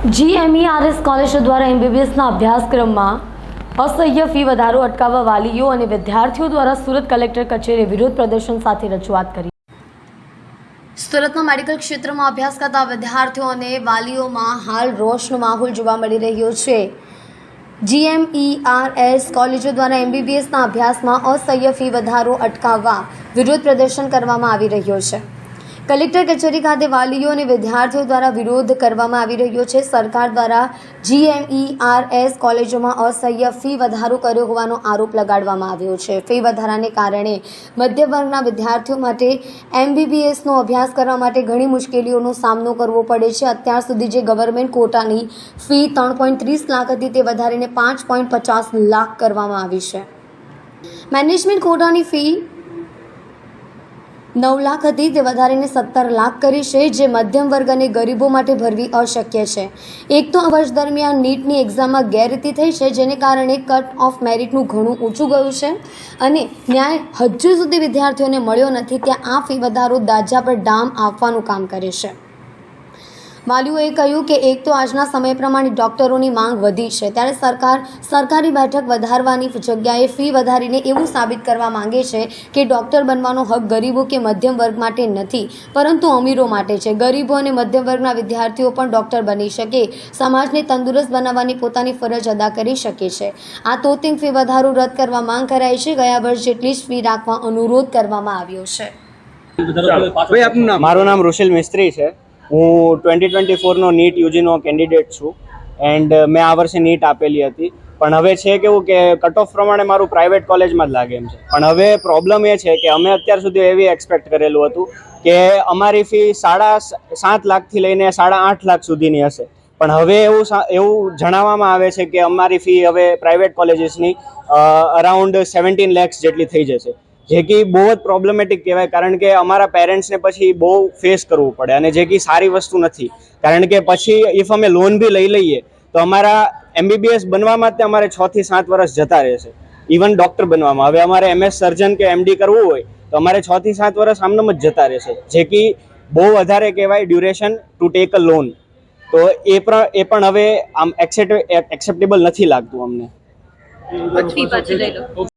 GMERS college દ્વારા MBBSના અભ્યાસક્રમમાં અસહ્ય ફી વધારો અટકાવવા વાલીઓ અને વિદ્યાર્થીઓ દ્વારા સુરત કલેક્ટર કચેરીએ વિરોધ પ્રદર્શન સાથે રજૂઆત કરી। સુરતના મેડિકલ ક્ષેત્રમાં અભ્યાસ કરતા વિદ્યાર્થીઓ અને વાલીઓમાં હાલ રોષનો માહોલ જોવા મળી રહ્યો છે। GMERS કોલેજો દ્વારા MBBSના અભ્યાસમાં અસહ્ય ફી વધારો અટકાવવા વિરોધ પ્રદર્શન કરવામાં આવી રહ્યો છે। કલેક્ટર કચેરી ખાતે વાલીઓ અને વિદ્યાર્થીઓ દ્વારા વિરોધ કરવામાં આવી રહ્યો છે। સરકાર દ્વારા GMERS કોલેજોમાં અસહ્ય ફી વધારો કર્યો હોવાનો આરોપ લગાડવામાં આવ્યો છે। ફી વધારાને કારણે મધ્ય વર્ગના વિદ્યાર્થીઓ માટે MBBSનો અભ્યાસ કરવા માટે ઘણી મુશ્કેલીઓનો સામનો કરવો પડે છે। અત્યાર સુધી જે ગવર્મેન્ટ કોટાની ફી 3.30 લાખ હતી તે વધારીને 5.50 લાખ કરવામાં આવી છે। મેનેજમેન્ટ કોટાની ફી 9 લાખ હતી તે વધારીને 17 લાખ કરી છે, જે મધ્યમ વર્ગ અને ગરીબો માટે ભરવી અશક્ય છે। એક તો આ વર્ષ દરમિયાન નીટની એક્ઝામમાં ગેરરીતિ થઈ છે, જેને કારણે કટ ઓફ મેરિટનું ઘણું ઊંચું ગયું છે અને ન્યાય હજુ સુધી વિદ્યાર્થીઓને મળ્યો નથી। ત્યાં આ ફી વધારો દાજા પર ડામ આપવાનું કામ કરે છે। વાલીઓએ કહ્યું કે એક તો આજના સમય પ્રમાણે ડૉક્ટરોની માંગ વધી છે, ત્યારે સરકાર સરકારી બેઠક વધારવાની જગ્યાએ ફી વધારીને એવું સાબિત કરવા માંગે છે કે ડૉક્ટર બનવાનો હક ગરીબો કે મધ્યમ વર્ગ માટે નથી, પરંતુ અમીરો માટે છે। ગરીબો અને મધ્યમ વર્ગના વિદ્યાર્થીઓ પણ ડૉક્ટર બની શકે, સમાજને તંદુરસ્ત બનાવવાની પોતાની ફરજ અદા કરી શકે છે। આ તોતિંગ ફી વધારો રદ કરવા માંગ કરાઈ છે। ગયા વર્ષ જેટલી જ ફી રાખવા અનુરોધ કરવામાં આવ્યો છે। મારું નામ રુશિલ મિસ્ત્રી છે। હું 2024નો નીટ યુજીનો કેન્ડિડેટ છું એન્ડ મેં આ વર્ષે નીટ આપેલી હતી, પણ હવે છે કેવું કે કટ ઓફ પ્રમાણે મારું પ્રાઇવેટ કોલેજમાં જ લાગે એમ છે। પણ હવે પ્રોબ્લેમ એ છે કે અમે અત્યાર સુધી એવી એક્સપેક્ટ કરેલું હતું કે અમારી ફી 7.5 લાખથી લઈને 8.5 લાખ સુધીની હશે, પણ હવે એવું જણાવવામાં આવે છે કે અમારી ફી હવે પ્રાઇવેટ કોલેજીસની અરાઉન્ડ 17 lakhs જેટલી થઈ જશે, જે કે બહુ જ પ્રોબ્લેમેટિક કહેવાય, કારણ કે અમારા પેરેન્ટ્સને પછી બહુ ફેસ કરવું પડે અને જે કે સારી વસ્તુ નથી। કારણ કે પછી ઇફ અમે લોન બી લઈ લઈએ તો અમારા MBBS બનવામાં જ અમારે 6 થી 7 વર્ષ જતા રહેશે। ઇવન ડૉક્ટર બનવામાં હવે અમારે MS સર્જન કે MD કરવું હોય તો અમારે 6 થી 7 વર્ષ આમનામ જ જતા રહેશે, જે કે બહુ વધારે કહેવાય duration to take a loan. તો એ પણ હવે આમ એક્સેપ્ટેબલ નથી લાગતું અમને।